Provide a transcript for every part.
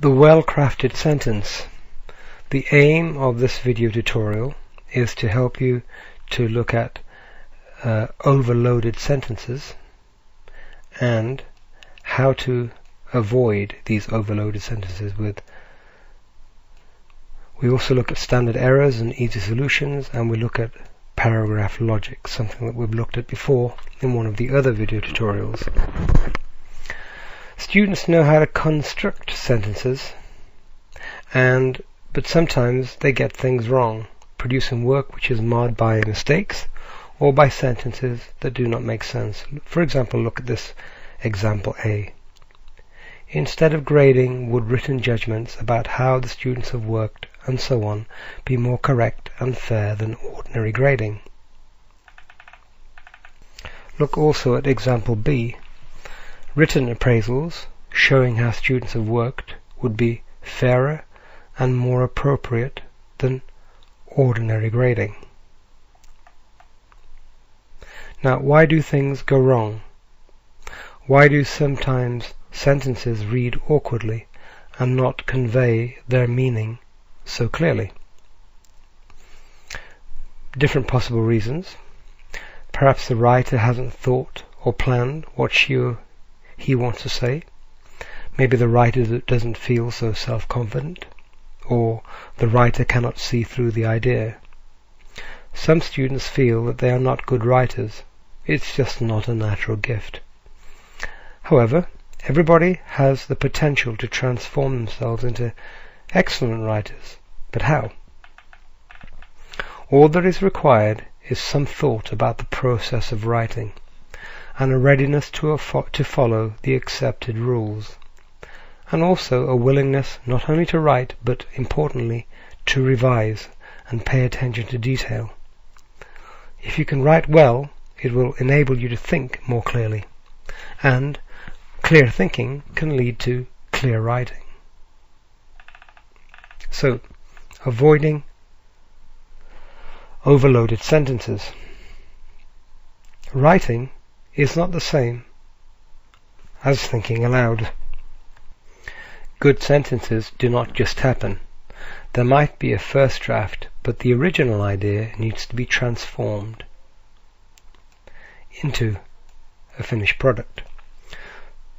The well-crafted sentence. The aim of this video tutorial is to help you to look at overloaded sentences and how to avoid these overloaded sentences. We also look at standard errors and easy solutions, and we look at paragraph logic, something that we've looked at before in one of the other video tutorials. Students know how to construct sentences, but sometimes they get things wrong, producing work which is marred by mistakes or by sentences that do not make sense. For example, look at this example A. Instead of grading, would written judgments about how the students have worked and so on be more correct and fair than ordinary grading? Look also at example B. Written appraisals showing how students have worked would be fairer and more appropriate than ordinary grading. Now, why do things go wrong? Why do sometimes sentences read awkwardly and not convey their meaning so clearly? Different possible reasons. Perhaps the writer hasn't thought or planned what he wants to say. Maybe the writer doesn't feel so self-confident, or the writer cannot see through the idea. Some students feel that they are not good writers. It's just not a natural gift. However, everybody has the potential to transform themselves into excellent writers. But how? All that is required is some thought about the process of writing, and a readiness to follow the accepted rules, and also a willingness not only to write, but importantly, to revise and pay attention to detail. If you can write well, it will enable you to think more clearly, and clear thinking can lead to clear writing. So, avoiding overloaded sentences. Writing is not the same as thinking aloud. Good sentences do not just happen. There might be a first draft, but the original idea needs to be transformed into a finished product.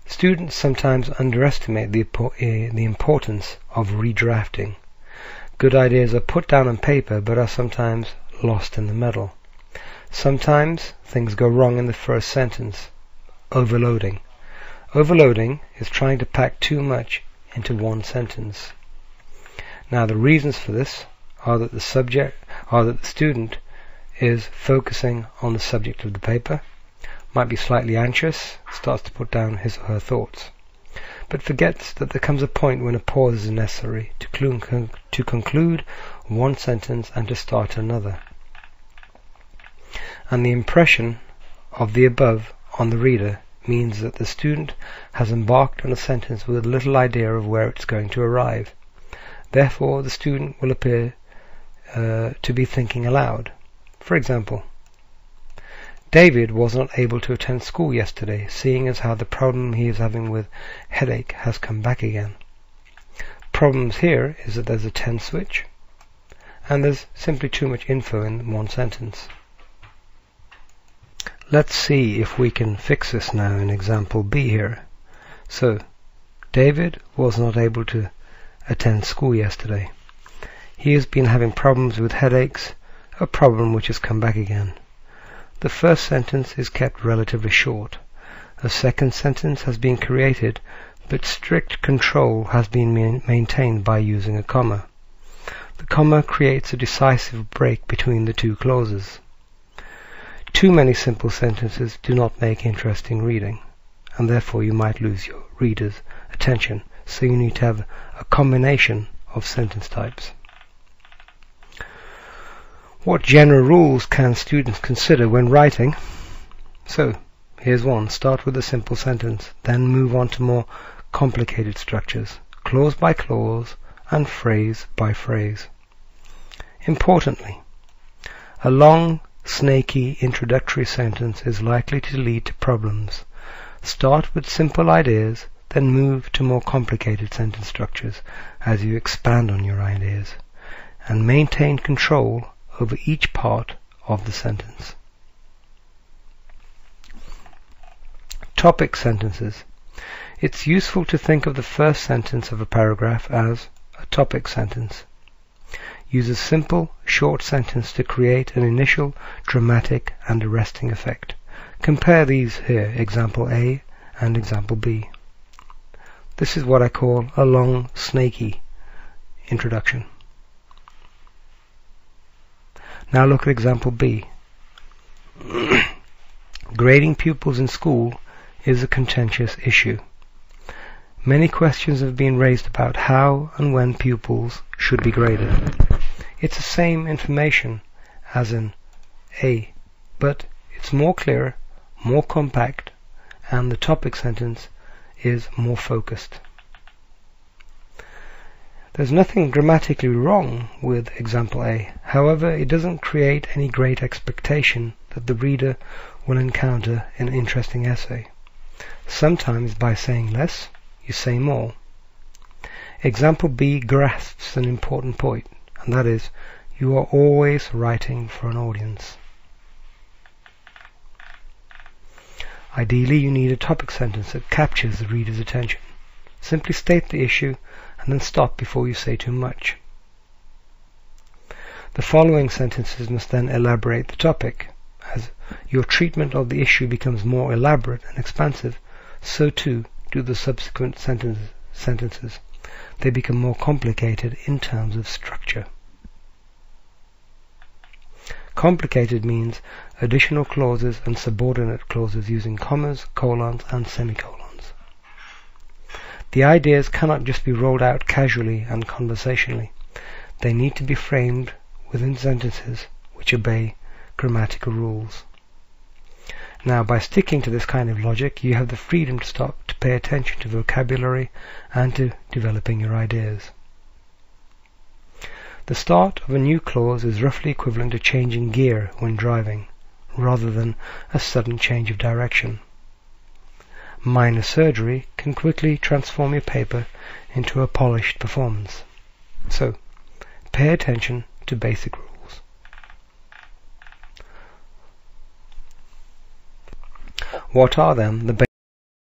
Students sometimes underestimate the importance of redrafting. Good ideas are put down on paper but are sometimes lost in the middle. Sometimes things go wrong in the first sentence. Overloading. Overloading is trying to pack too much into one sentence. Now, the reasons for this are that the student is focusing on the subject of the paper, might be slightly anxious, starts to put down his or her thoughts, but forgets that there comes a point when a pause is necessary to conclude one sentence and to start another. And the impression of the above on the reader means that the student has embarked on a sentence with little idea of where it's going to arrive. Therefore, the student will appear to be thinking aloud. For example, David was not able to attend school yesterday, seeing as how the problem he is having with headache has come back again. Problems here is that there's a tense switch, and there's simply too much info in one sentence. Let's see if we can fix this now in example B here. So, David was not able to attend school yesterday. He has been having problems with headaches, a problem which has come back again. The first sentence is kept relatively short. A second sentence has been created, but strict control has been maintained by using a comma. The comma creates a decisive break between the two clauses. Too many simple sentences do not make interesting reading, and therefore you might lose your reader's attention, so you need to have a combination of sentence types. What general rules can students consider when writing? So, here's one. Start with a simple sentence, then move on to more complicated structures, clause by clause and phrase by phrase. Importantly, a long, snaky introductory sentence is likely to lead to problems. Start with simple ideas, then move to more complicated sentence structures as you expand on your ideas, and maintain control over each part of the sentence. Topic sentences. It's useful to think of the first sentence of a paragraph as a topic sentence. Use a simple, short sentence to create an initial dramatic and arresting effect. Compare these here, example A and example B. This is what I call a long, snaky introduction. Now look at example B. Grading pupils in school is a contentious issue. Many questions have been raised about how and when pupils should be graded. It's the same information as in A, but it's more clear, more compact, and the topic sentence is more focused. There's nothing grammatically wrong with example A. However, it doesn't create any great expectation that the reader will encounter an interesting essay. Sometimes by saying less, you say more. Example B grasps an important point, and that is, you are always writing for an audience. Ideally, you need a topic sentence that captures the reader's attention. Simply state the issue and then stop before you say too much. The following sentences must then elaborate the topic. As your treatment of the issue becomes more elaborate and expansive, so too do the subsequent sentences. They become more complicated in terms of structure. Complicated means additional clauses and subordinate clauses using commas, colons, and semicolons. The ideas cannot just be rolled out casually and conversationally. They need to be framed within sentences which obey grammatical rules. Now, by sticking to this kind of logic, you have the freedom to stop to pay attention to vocabulary and to developing your ideas. The start of a new clause is roughly equivalent to changing gear when driving, rather than a sudden change of direction. Minor surgery can quickly transform your paper into a polished performance. So, pay attention to basic rules. What are then the